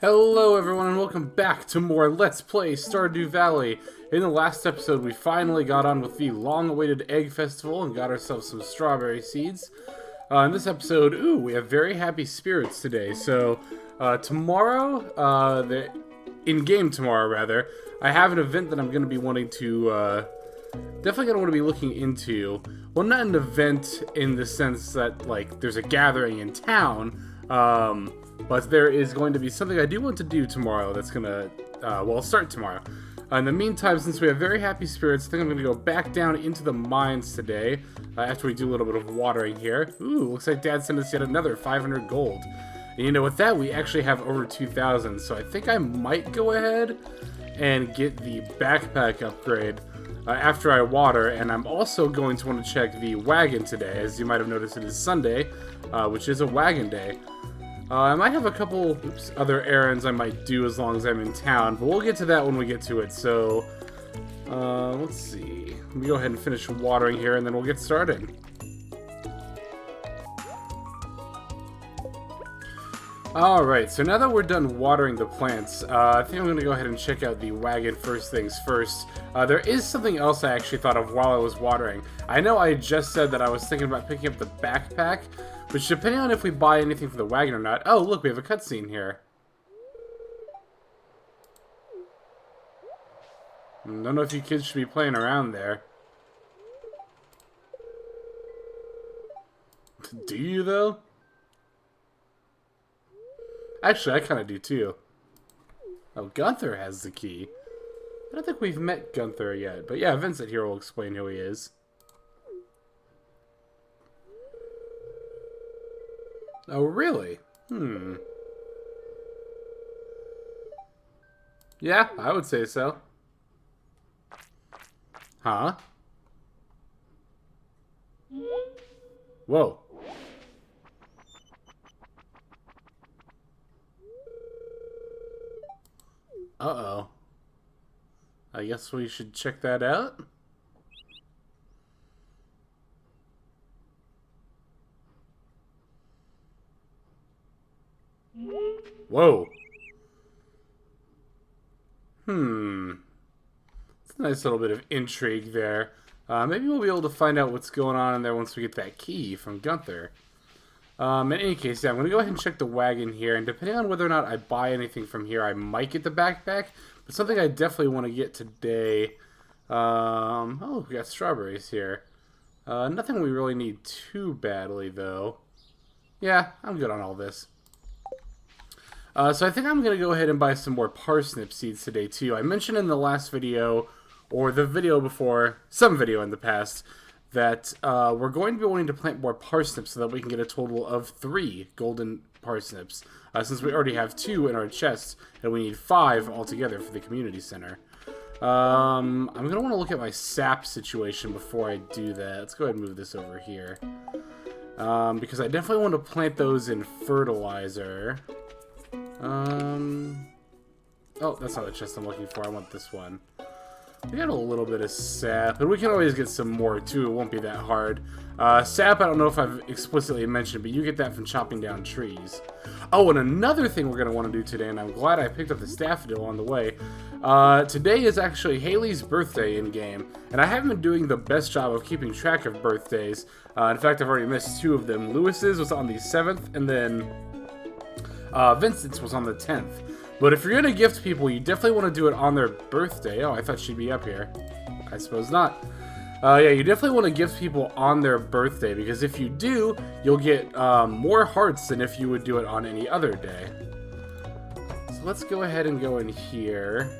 Hello everyone and welcome back to more Let's Play Stardew Valley. In the last episode we finally got on with the long-awaited egg festival and got ourselves some strawberry seeds. In this episode, we have very happy spirits today. So tomorrow, in-game tomorrow rather, I have an event that I'm going to be wanting to, definitely going to want to be looking into. Well, not an event in the sense that, like, there's a gathering in town, but there is going to be something I do want to do tomorrow that's going to, start tomorrow. In the meantime, since we have very happy spirits, I think I'm going to go back down into the mines today, after we do a little bit of watering here. Ooh, looks like Dad sent us yet another 500 gold. And you know, with that, we actually have over 2,000, so I think I might go ahead and get the backpack upgrade after I water, and I'm also going to want to check the wagon today. As you might have noticed, it is Sunday, which is a wagon day. I might have a couple other errands I might do as long as I'm in town, but we'll get to that when we get to it. So, let's see. Let me go ahead and finish watering here, and then we'll get started. Alright, so now that we're done watering the plants, I think I'm going to go ahead and check out the wagon first things first. There is something else I actually thought of while I was watering. I know I just said that I was thinking about picking up the backpack, which, depending on if we buy anything for the wagon or not... Oh, look, we have a cutscene here. Don't know if you kids should be playing around there. Do you, though? Actually, I kind of do, too. Oh, Gunther has the key. I don't think we've met Gunther yet. But yeah, Vincent here will explain who he is. Oh, really? Yeah, I would say so. Huh? Whoa. Uh-oh. I guess we should check that out. Whoa. It's a nice little bit of intrigue there. Maybe we'll be able to find out what's going on in there once we get that key from Gunther. In any case, yeah, I'm going to go ahead and check the wagon here, and depending on whether or not I buy anything from here, I might get the backpack, but something I definitely want to get today... oh, we got strawberries here. Nothing we really need too badly, though. Yeah, I'm good on all this. So I think I'm going to go ahead and buy some more parsnip seeds today, too. I mentioned in the last video, or the video before, some video in the past, that we're going to be wanting to plant more parsnips so that we can get a total of 3 golden parsnips, since we already have 2 in our chest, and we need 5 altogether for the community center. I'm going to want to look at my sap situation before I do that. Let's go ahead and move this over here. Because I definitely want to plant those in fertilizer. Oh, that's not the chest I'm looking for. I want this one. We got a little bit of sap, but we can always get some more, too. It won't be that hard. Sap, I don't know if I've explicitly mentioned, but you get that from chopping down trees. Oh, and another thing we're going to want to do today, and I'm glad I picked up the daffodil on the way. Today is actually Haley's birthday in-game, and I haven't been doing the best job of keeping track of birthdays. In fact, I've already missed 2 of them. Lewis's was on the 7th, and then Vincent's was on the 10th. But if you're going to gift people, you definitely want to do it on their birthday. Oh, I thought she'd be up here. I suppose not. Yeah, you definitely want to gift people on their birthday, because if you do, you'll get more hearts than if you would do it on any other day. So let's go ahead and go in here.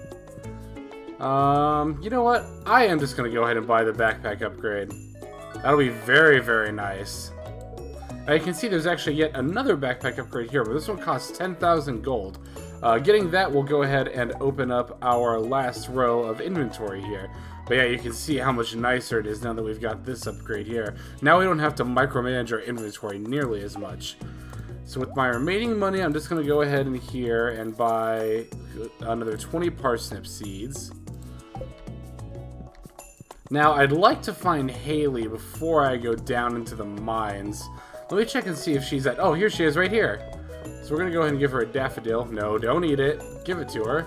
You know what? I am just going to go ahead and buy the backpack upgrade. That'll be very, very nice. Now you can see there's actually yet another backpack upgrade here, but this one costs 10,000 gold. Getting that will go ahead and open up our last row of inventory here. But yeah, you can see how much nicer it is now that we've got this upgrade here. Now we don't have to micromanage our inventory nearly as much. So with my remaining money, I'm just going to go ahead in here and buy another 20 parsnip seeds. Now, I'd like to find Haley before I go down into the mines. Let me check and see if she's at... Oh, here she is right here. So we're going to go ahead and give her a daffodil. No, don't eat it. Give it to her.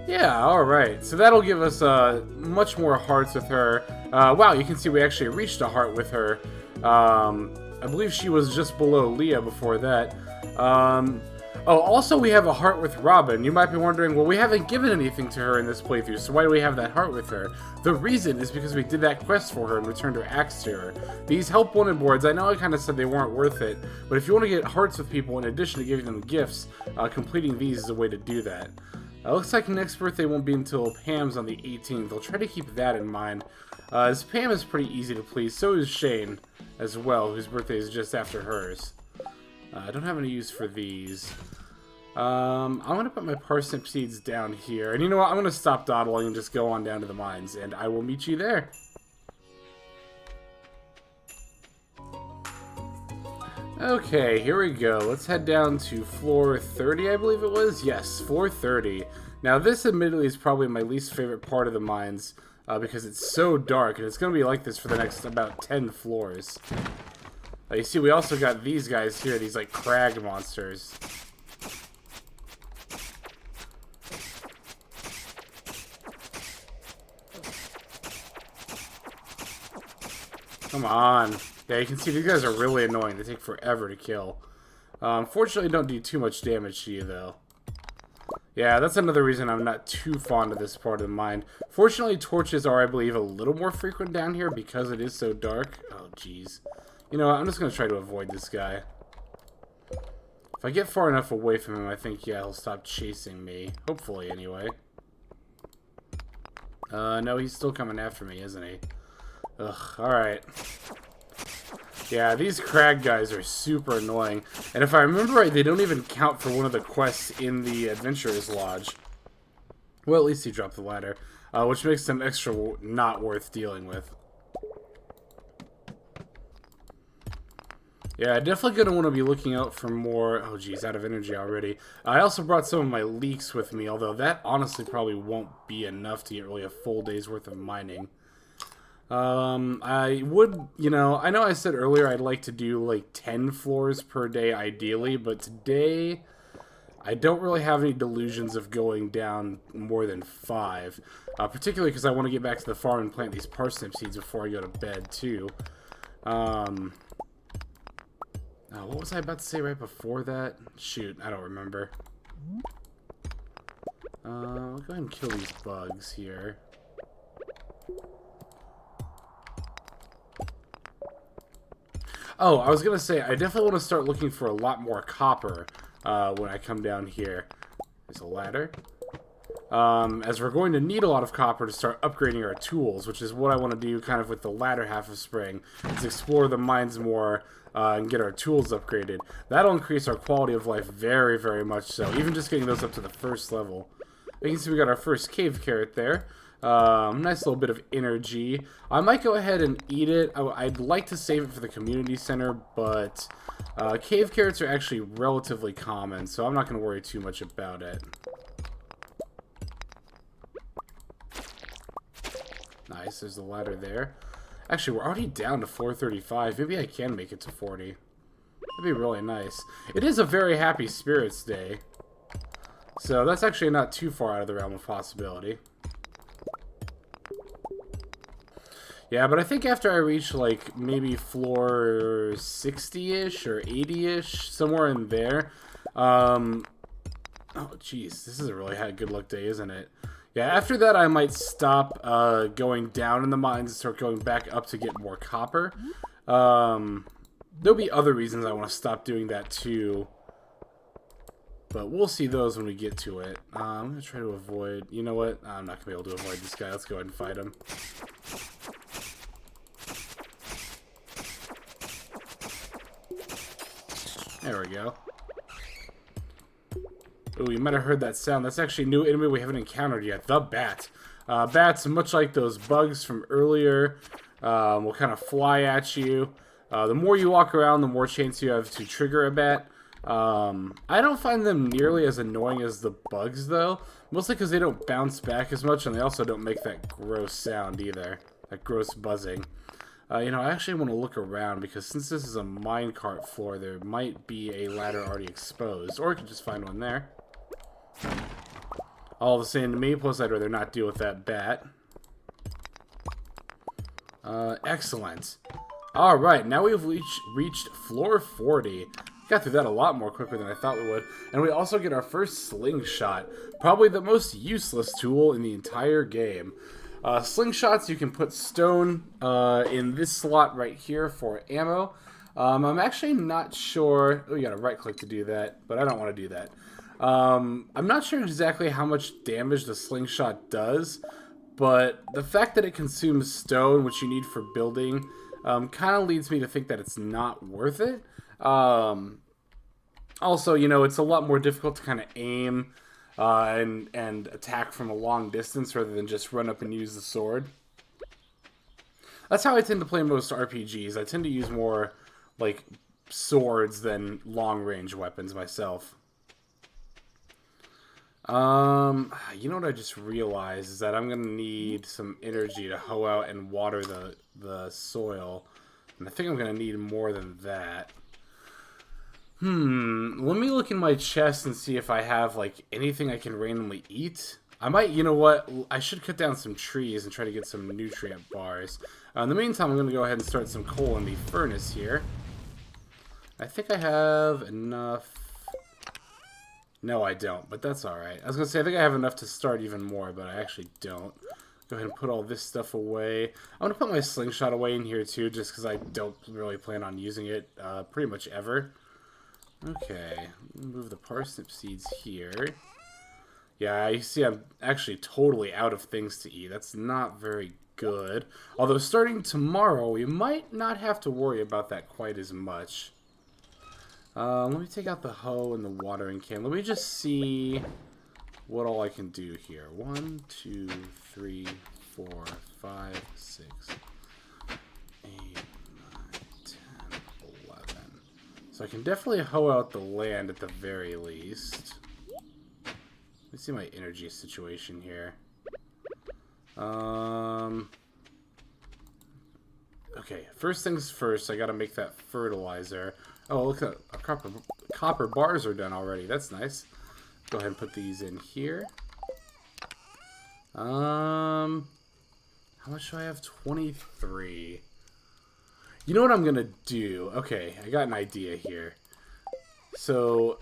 Yeah, alright. So that'll give us much more hearts with her. Wow, you can see we actually reached a heart with her. I believe she was just below Leah before that. Oh, also we have a heart with Robin. You might be wondering, well, we haven't given anything to her in this playthrough, so why do we have that heart with her? The reason is because we did that quest for her and returned her axe to her. These help wanted boards, I know I kind of said they weren't worth it, but if you want to get hearts with people in addition to giving them gifts, completing these is a way to do that. Looks like next birthday won't be until Pam's on the 18th. I'll try to keep that in mind. As Pam is pretty easy to please, so is Shane as well, whose birthday is just after hers. I don't have any use for these. I'm going to put my parsnip seeds down here. And you know what? I'm going to stop dawdling and just go on down to the mines. And I will meet you there. Okay, here we go. Let's head down to floor 30, I believe it was. Yes, floor 30. Now, this admittedly is probably my least favorite part of the mines. Because it's so dark. And it's going to be like this for the next about 10 floors. You see, we also got these guys here. These, like, crag monsters. Come on. Yeah, you can see these guys are really annoying. They take forever to kill. Fortunately, don't do too much damage to you, though. Yeah, that's another reason I'm not too fond of this part of the mine. Fortunately, torches are, I believe, a little more frequent down here because it is so dark. Oh, jeez. You know what? I'm just going to try to avoid this guy. If I get far enough away from him, I think, yeah, he'll stop chasing me. Hopefully, anyway. No, he's still coming after me, isn't he? Ugh, alright. Yeah, these crag guys are super annoying. And if I remember right, they don't even count for one of the quests in the Adventurer's Lodge. Well, at least he dropped the ladder. Which makes them extra not worth dealing with. Yeah, definitely going to want to be looking out for more... Oh, geez, out of energy already. I also brought some of my leeks with me, although that honestly probably won't be enough to get really a full day's worth of mining. I would, you know, I know I said earlier I'd like to do like 10 floors per day ideally, but today I don't really have any delusions of going down more than 5. Particularly because I want to get back to the farm and plant these parsnip seeds before I go to bed too. What was I about to say right before that? Shoot, I don't remember. I'll go ahead and kill these bugs here. Oh, I was going to say, I definitely want to start looking for a lot more copper when I come down here. There's a ladder. As we're going to need a lot of copper to start upgrading our tools, which is what I want to do kind of with the latter half of spring, is explore the mines more and get our tools upgraded. That'll increase our quality of life very, very much so, even just getting those up to the first level. You can see we got our first cave carrot there. Nice little bit of energy. I might go ahead and eat it. I'd like to save it for the community center, but cave carrots are actually relatively common, so I'm not going to worry too much about it. Nice, there's the ladder there. Actually, we're already down to 435. Maybe I can make it to 40. That'd be really nice. It is a very happy spirits day, so that's actually not too far out of the realm of possibility. Yeah, but I think after I reach, like, maybe floor 60-ish or 80-ish, somewhere in there. Oh, jeez, this is a really good luck day, isn't it? Yeah, after that I might stop going down in the mines and start going back up to get more copper. There'll be other reasons I want to stop doing that too. But we'll see those when we get to it. I'm going to try to avoid... You know what? I'm not going to be able to avoid this guy. Let's go ahead and fight him. There we go. Ooh, you might have heard that sound. That's actually a new enemy we haven't encountered yet. The bat. Bats, much like those bugs from earlier, will kind of fly at you. The more you walk around, the more chance you have to trigger a bat. I don't find them nearly as annoying as the bugs, though. Mostly because they don't bounce back as much, and they also don't make that gross sound either. That gross buzzing. You know, I actually want to look around because since this is a minecart floor, there might be a ladder already exposed. Or I could just find one there. All the same to me, plus I'd rather not deal with that bat. Excellent. Alright, now we've reached floor 40. Got through that a lot more quicker than I thought we would. And we also get our first slingshot. Probably the most useless tool in the entire game. Slingshots, you can put stone in this slot right here for ammo. I'm actually not sure... Oh, you gotta right click to do that, but I don't want to do that. I'm not sure exactly how much damage the slingshot does, but the fact that it consumes stone, which you need for building, kind of leads me to think that it's not worth it. Also, you know, it's a lot more difficult to kind of aim and attack from a long distance rather than just run up and use the sword. That's how I tend to play most RPGs. I tend to use more, like, swords than long-range weapons myself. You know what I just realized is that I'm going to need some energy to hoe out and water the soil. And I think I'm going to need more than that. Let me look in my chest and see if I have, like, anything I can randomly eat. I might, you know what, I should cut down some trees and try to get some nutrient bars. In the meantime, I'm going to go ahead and start some coal in the furnace here. I think I have enough... No, I don't, but that's alright. I was going to say, I think I have enough to start even more, but I actually don't. Go ahead and put all this stuff away. I'm going to put my slingshot away in here, too, just because I don't really plan on using it pretty much ever. Okay, move the parsnip seeds here. Yeah, you see I'm actually totally out of things to eat. That's not very good. Although starting tomorrow, we might not have to worry about that quite as much. Let me take out the hoe and the watering can. Let me just see what all I can do here. 1, 2, 3, 4, 5, 6, 8, 9, 10, 11. So I can definitely hoe out the land at the very least. Let me see my energy situation here. Okay, first things first, I gotta make that fertilizer. Oh, look at that. Copper bars are done already. That's nice. Go ahead and put these in here. How much do I have? 23. You know what I'm gonna do? Okay, I got an idea here. So,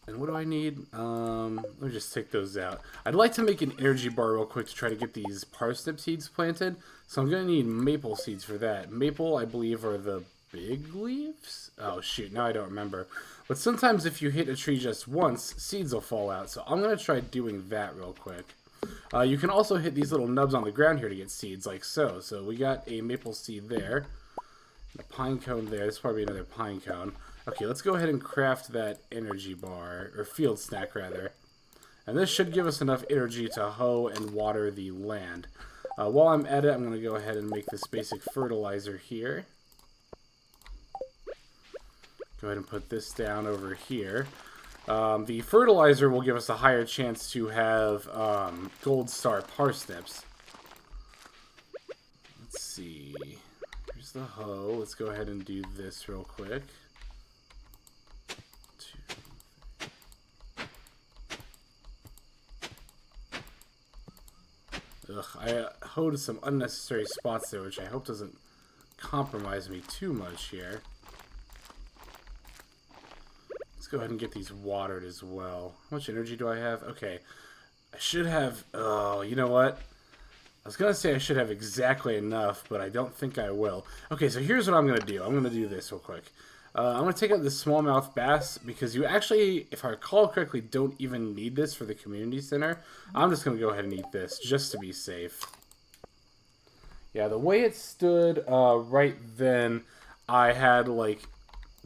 and what do I need? Let me just take those out. I'd like to make an energy bar real quick to try to get these parsnip seeds planted. So I'm gonna need maple seeds for that. Maple, I believe, are the big leaves? Oh, shoot, now I don't remember. But sometimes if you hit a tree just once, seeds will fall out. So I'm gonna try doing that real quick. You can also hit these little nubs on the ground here to get seeds, like so. So we got a maple seed there. A pine cone there. This is probably another pine cone. Okay, let's go ahead and craft that energy bar, or field snack rather. And this should give us enough energy to hoe and water the land. While I'm at it, I'm going to go ahead and make this basic fertilizer here. Go ahead and put this down over here. The fertilizer will give us a higher chance to have gold star parsnips. Let's see. Here's the hoe. Let's go ahead and do this real quick. Ugh, I hoed some unnecessary spots there, which I hope doesn't compromise me too much here. Let's go ahead and get these watered as well. How much energy do I have? Okay. I should have... Oh, you know what? I was going to say I should have exactly enough, but I don't think I will. Okay, so here's what I'm going to do. I'm going to do this real quick. I'm going to take out this smallmouth bass because you actually, if I recall correctly, don't even need this for the community center. I'm just going to go ahead and eat this just to be safe. Yeah, the way it stood right then, I had like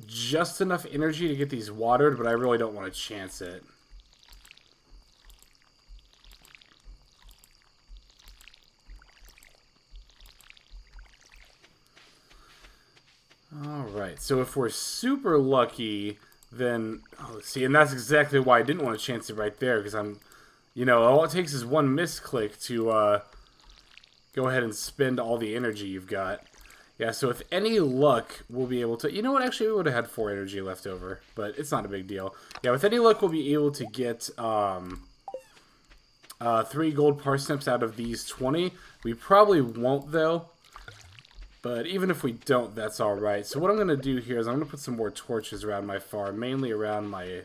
just enough energy to get these watered, but I really don't want to chance it. Alright, so if we're super lucky, then... Oh, see, and that's exactly why I didn't want to chance it right there, because I'm... You know, all it takes is one misclick to go ahead and spend all the energy you've got. Yeah, so with any luck, we'll be able to... You know what? Actually, we would have had 4 energy left over, but it's not a big deal. Yeah, with any luck, we'll be able to get 3 gold parsnips out of these 20. We probably won't, though. But even if we don't, that's alright. So what I'm going to do here is I'm going to put some more torches around my farm, mainly around my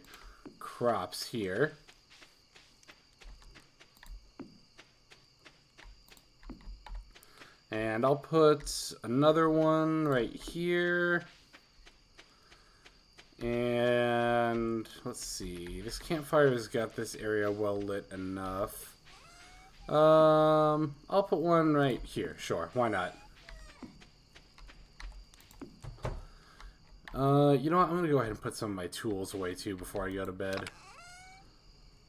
crops here. And I'll put another one right here. And let's see. This campfire has got this area well lit enough. I'll put one right here. Sure, why not? You know what? I'm gonna go ahead and put some of my tools away too before I go to bed.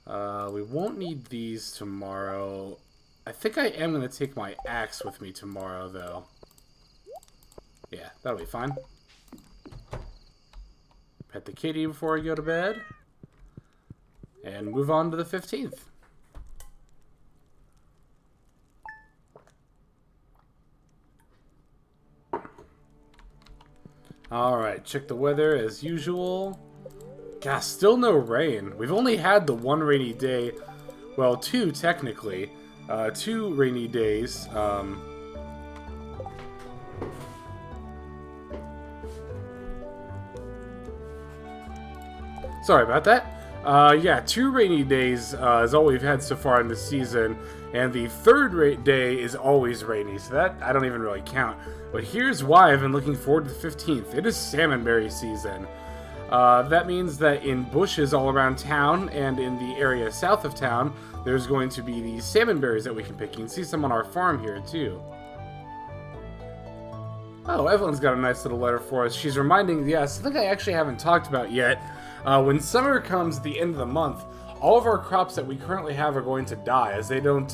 We won't need these tomorrow. I think I am going to take my axe with me tomorrow, though. Yeah, that'll be fine. Pet the kitty before I go to bed. And move on to the 15th. Alright, check the weather as usual. Gosh, still no rain. We've only had the 1 rainy day. Well, 2 technically. 2 rainy days. Sorry about that. Yeah, 2 rainy days is all we've had so far in the season, and the 3rd day is always rainy, so that I don't even really count. But here's why I've been looking forward to the 15th. It is salmonberry season. That means that in bushes all around town and in the area south of town, there's going to be these salmon berries that we can pick. You can see some on our farm here, too. Oh, Evelyn's got a nice little letter for us. She's reminding, yes, I think I actually haven't talked about yet. When summer comes at the end of the month, all of our crops that we currently have are going to die, as they don't,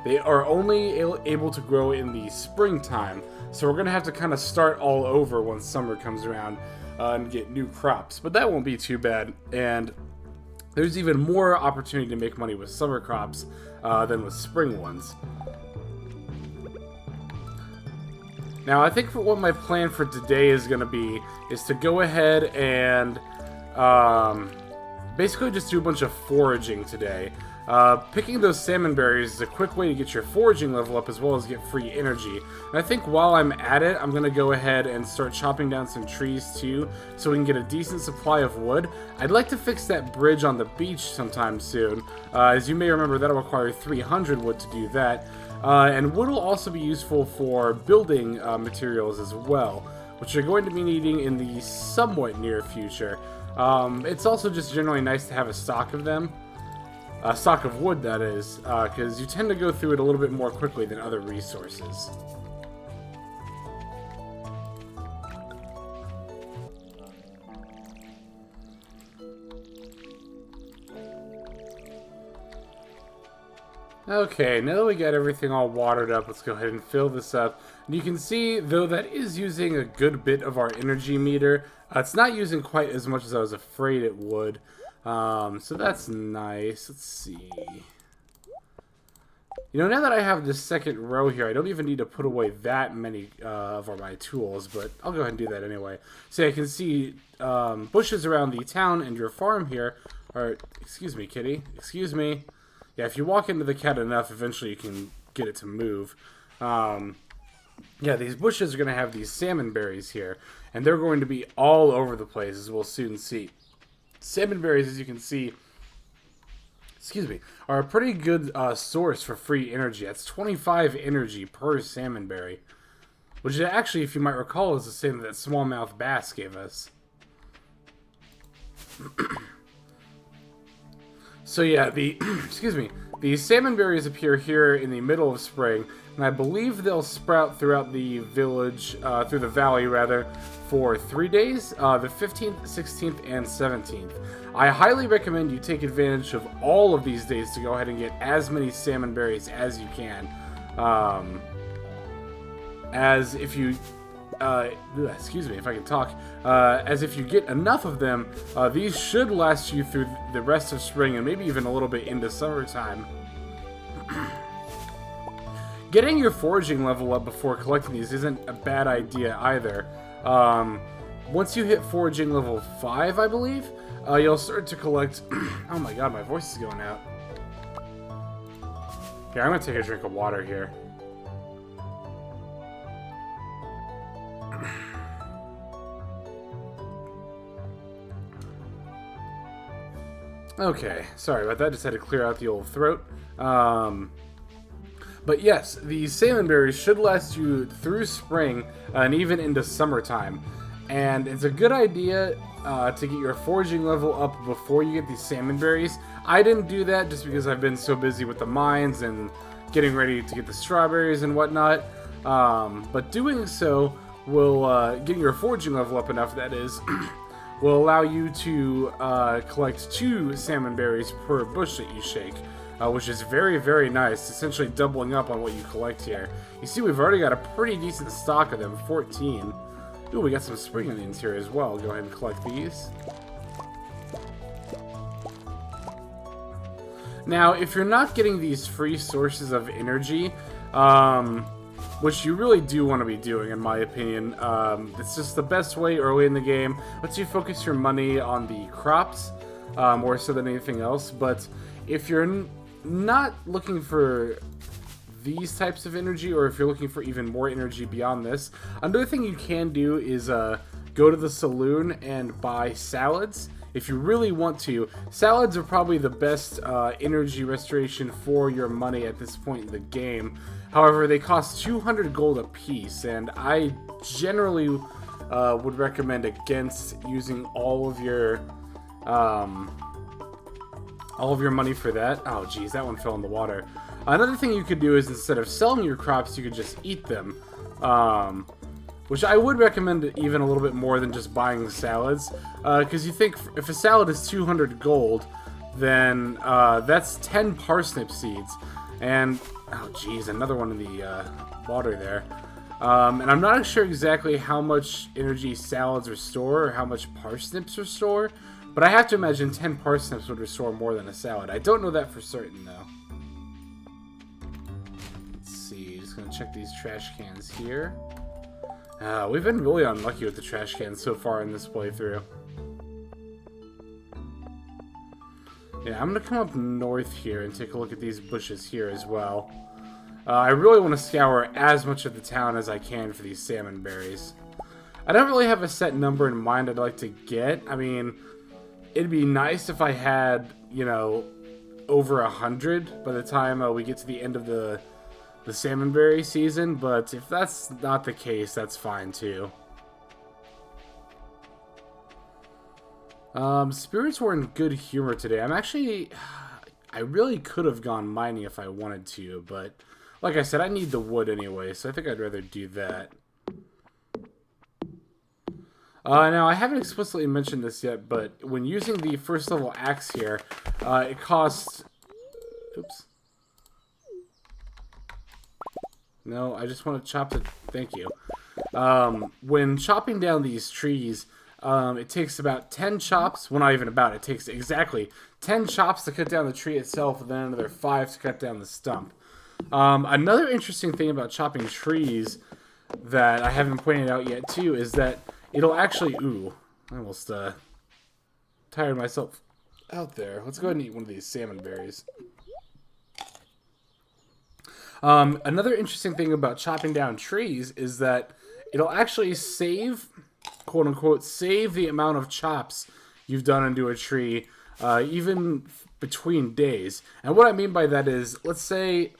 they are only able to grow in the springtime. So we're going to have to kind of start all over once summer comes around and get new crops. But that won't be too bad, and there's even more opportunity to make money with summer crops than with spring ones. Now, I think for what my plan for today is going to be is to go ahead and basically just do a bunch of foraging today. Picking those salmon berries is a quick way to get your foraging level up as well as get free energy. And I think while I'm at it, I'm going to go ahead and start chopping down some trees too, so we can get a decent supply of wood. I'd like to fix that bridge on the beach sometime soon. As you may remember, that'll require 300 wood to do that. And wood will also be useful for building materials as well, which you're going to be needing in the somewhat near future. It's also just generally nice to have a stock of them. A stock of wood, that is, because you tend to go through it a little bit more quickly than other resources. Okay, now that we got everything all watered up, let's go ahead and fill this up. And you can see, though that is using a good bit of our energy meter, it's not using quite as much as I was afraid it would. So that's nice. Let's see. You know, now that I have this second row here, I don't even need to put away that many of my tools, but I'll go ahead and do that anyway. So I can see bushes around the town and your farm here are... Excuse me, kitty. Excuse me. Yeah, if you walk into the cat enough, eventually you can get it to move. Yeah, these bushes are going to have these salmon berries here, and they're going to be all over the place, as we'll soon see. Salmon berries, as you can see, are a pretty good source for free energy. That's 25 energy per salmon berry, which actually, if you might recall, is the same that smallmouth bass gave us. So yeah, the the salmon berries appear here in the middle of spring, and I believe they'll sprout throughout the village, through the valley rather, for 3 days, the 15th, 16th, and 17th. I highly recommend you take advantage of all of these days to go ahead and get as many salmon berries as you can. As if you... excuse me if I can talk. As if you get enough of them, these should last you through the rest of spring and maybe even a little bit into summertime. getting your foraging level up before collecting these isn't a bad idea either. Once you hit foraging level 5, I believe, you'll start to collect... Oh my god, my voice is going out. Here, I'm gonna take a drink of water here. Okay, sorry about that. Just had to clear out the old throat. But yes, the salmon berries should last you through spring and even into summertime. And it's a good idea to get your foraging level up before you get these salmon berries. I didn't do that just because I've been so busy with the mines and getting ready to get the strawberries and whatnot. But doing so will, getting your foraging level up enough, that is, will allow you to collect 2 salmon berries per bush that you shake. Which is very, very nice, essentially doubling up on what you collect here. You see, we've already got a pretty decent stock of them, 14. Ooh, we got some spring onions here as well. Go ahead and collect these. Now, if you're not getting these free sources of energy, which you really do want to be doing, in my opinion, it's just the best way early in the game. Lets you focus your money on the crops, more so than anything else. But if you're not looking for these types of energy, or if you're looking for even more energy beyond this, another thing you can do is go to the saloon and buy salads. If you really want to, salads are probably the best energy restoration for your money at this point in the game. However, they cost 200 gold a piece, and I generally would recommend against using all of your money for that. Oh, geez, that one fell in the water. Another thing you could do is, instead of selling your crops, you could just eat them. Which I would recommend even a little bit more than just buying salads. Because you think, if a salad is 200 gold, then that's 10 parsnip seeds. And, oh, geez, another one in the water there. And I'm not sure exactly how much energy salads restore, or how much parsnips restore. But I have to imagine 10 parsnips would restore more than a salad. I don't know that for certain, though. Let's see. Just going to check these trash cans here. We've been really unlucky with the trash cans so far in this playthrough. Yeah, I'm going to come up north here and take a look at these bushes here as well. I really want to scour as much of the town as I can for these salmon berries. I don't really have a set number in mind I'd like to get. I mean, it'd be nice if I had, you know, over 100 by the time we get to the end of the salmonberry season, but if that's not the case, that's fine too. Spirits were in good humor today. I really could have gone mining if I wanted to, but like I said, I need the wood anyway, so I think I'd rather do that. Now, I haven't explicitly mentioned this yet, but when using the first level axe here, it costs... Oops. No, I just want to chop it. Thank you. When chopping down these trees, it takes about 10 chops. Well, not even about. It takes exactly 10 chops to cut down the tree itself, and then another 5 to cut down the stump. Another interesting thing about chopping trees that I haven't pointed out yet, too, is that it'll actually... Ooh, I almost tired myself out there. Let's go ahead and eat one of these salmon berries. Another interesting thing about chopping down trees is that it'll actually save, quote-unquote, save the amount of chops you've done into a tree, even between days. And what I mean by that is, let's say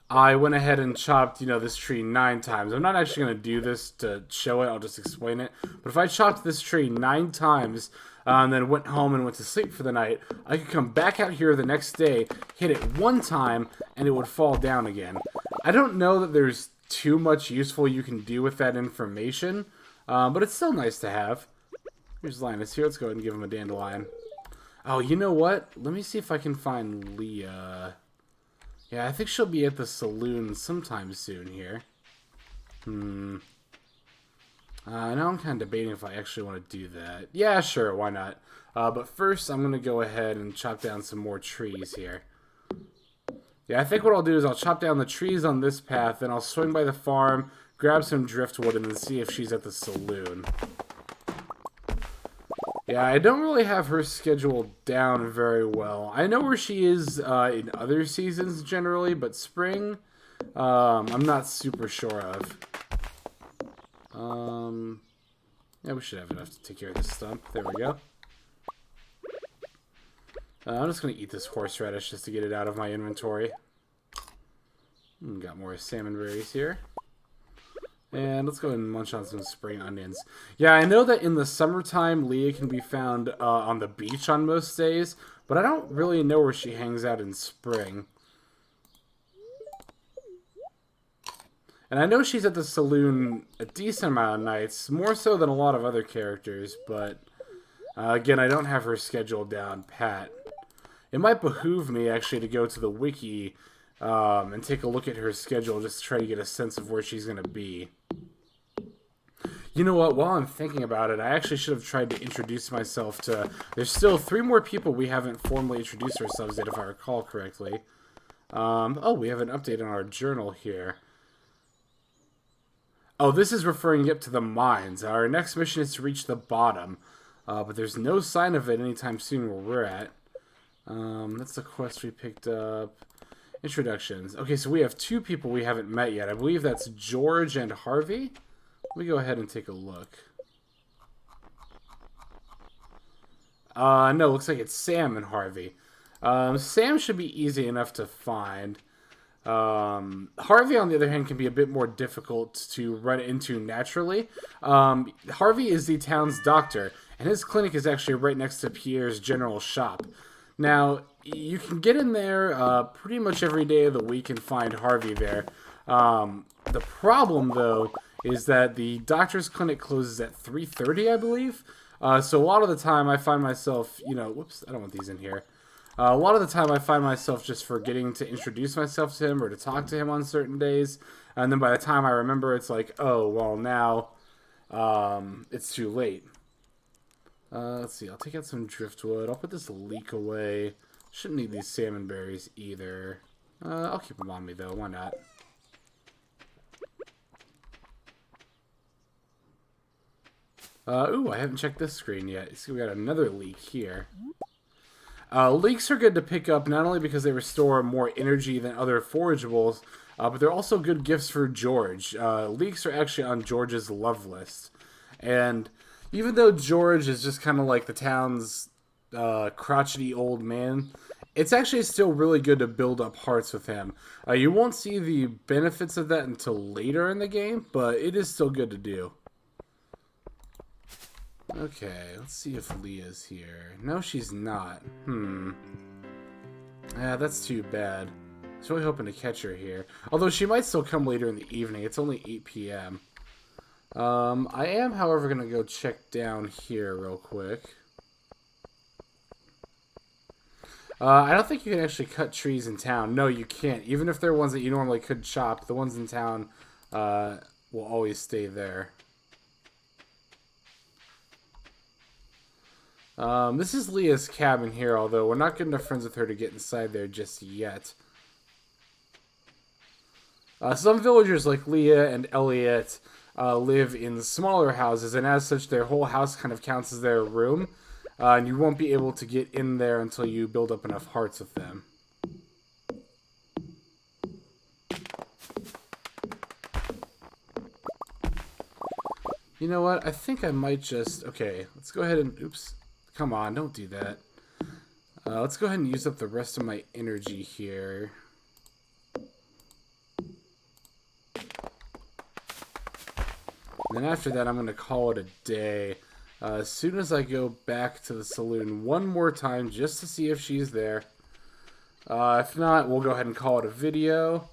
I went ahead and chopped, this tree 9 times. I'm not actually going to do this to show it, I'll just explain it. But if I chopped this tree 9 times, and then went home and went to sleep for the night, I could come back out here the next day, hit it 1 time, and it would fall down again. I don't know that there's too much useful you can do with that information, but it's still nice to have. Here's Linus here. Let's go ahead and give him a dandelion. Oh, you know what? Let me see if I can find Leah. Yeah, I think she'll be at the saloon sometime soon here. Now I'm kind of debating if I actually want to do that. Yeah, sure, why not? But first, I'm going to go ahead and chop down some more trees here. Yeah, I think what I'll do is I'll chop down the trees on this path, then I'll swing by the farm, grab some driftwood, and then see if she's at the saloon. Yeah, I don't really have her scheduled down very well. I know where she is in other seasons generally, but spring, I'm not super sure of. Yeah, we should have enough to take care of this stump. There we go. I'm just going to eat this horseradish just to get it out of my inventory. Got more salmon berries here. And let's go ahead and munch on some spring onions. Yeah, I know that in the summertime, Leah can be found on the beach on most days, but I don't really know where she hangs out in spring. And I know she's at the saloon a decent amount of nights, more so than a lot of other characters, but again, I don't have her scheduled down pat. It might behoove me, actually, to go to the wiki and take a look at her schedule just to try to get a sense of where she's going to be. You know what? While I'm thinking about it, I actually should have tried to introduce myself to... There's still 3 more people we haven't formally introduced ourselves yet, if I recall correctly. Oh, we have an update on our journal here. Oh, this is referring up to the mines. Our next mission is to reach the bottom. But there's no sign of it anytime soon where we're at. That's the quest we picked up. Introductions. Okay, so we have 2 people we haven't met yet. I believe that's George and Harvey. Let me go ahead and take a look. No, looks like it's Sam and Harvey. Sam should be easy enough to find. Harvey, on the other hand, can be a bit more difficult to run into naturally. Harvey is the town's doctor, and his clinic is actually right next to Pierre's general shop. Now, you can get in there pretty much every day of the week and find Harvey there. The problem, though, is that the doctor's clinic closes at 3:30, I believe. So a lot of the time I find myself, whoops, I don't want these in here. A lot of the time I find myself just forgetting to introduce myself to him or to talk to him on certain days. And then by the time I remember, it's like, oh, well, now it's too late. Let's see, I'll take out some driftwood. I'll put this leek away. Shouldn't need these salmon berries either. I'll keep them on me, though. Why not? Ooh, I haven't checked this screen yet. See, we got another leek here. Leeks are good to pick up not only because they restore more energy than other forageables, but they're also good gifts for George. Leeks are actually on George's love list. And even though George is just kind of like the town's crotchety old man, it's actually still really good to build up hearts with him. You won't see the benefits of that until later in the game, but it is still good to do. Okay, let's see if Leah's here. No, she's not. Yeah, that's too bad. I was really hoping to catch her here. Although she might still come later in the evening. It's only 8 p.m. I am, however, going to go check down here real quick. I don't think you can actually cut trees in town. No, you can't. Even if they're ones that you normally could chop, the ones in town will always stay there. This is Leah's cabin here, although we're not good enough friends with her to get inside there just yet. Some villagers like Leah and Elliot live in smaller houses, and as such, their whole house kind of counts as their room. And you won't be able to get in there until you build up enough hearts with them. You know what? I think I might just... Okay, let's go ahead and... Oops. Come on, don't do that. Let's go ahead and use up the rest of my energy here. And then after that, I'm going to call it a day. As soon as I go back to the saloon one more time just to see if she's there. If not, we'll go ahead and call it a video.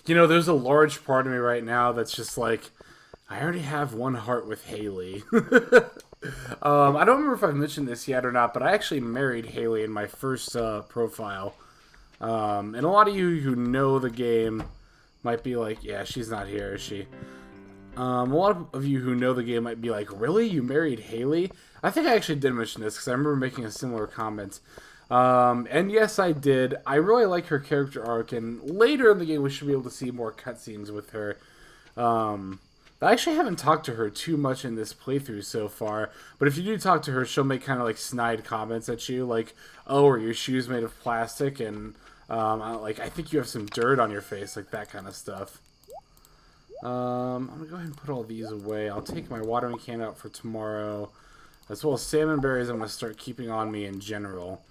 You know, there's a large part of me right now that's just like, I already have one heart with Haley. I don't remember if I've mentioned this yet or not, but I actually married Haley in my first profile. And a lot of you who know the game might be like, yeah, she's not here, is she? A lot of you who know the game might be like, really? You married Haley? I think I actually did mention this because I remember making a similar comment. And yes, I did. I really like her character arc, and later in the game we should be able to see more cutscenes with her. I actually haven't talked to her too much in this playthrough so far, but if you do talk to her, she'll make kind of like snide comments at you, like, oh, are your shoes made of plastic? And, like, I think you have some dirt on your face, like that kind of stuff. I'm going to go ahead and put all these away. I'll take my watering can out for tomorrow, as well as salmon berries I'm going to start keeping on me in general.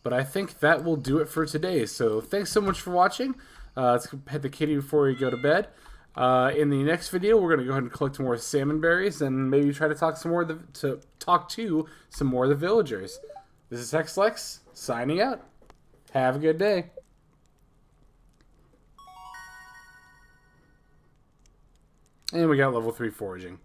But I think that will do it for today, so thanks so much for watching. Let's pet the kitty before we go to bed. In the next video, we're going to go ahead and collect more salmon berries and maybe try to talk some more to some more of the villagers. This is HexLex signing out. Have a good day. And we got level 3 foraging.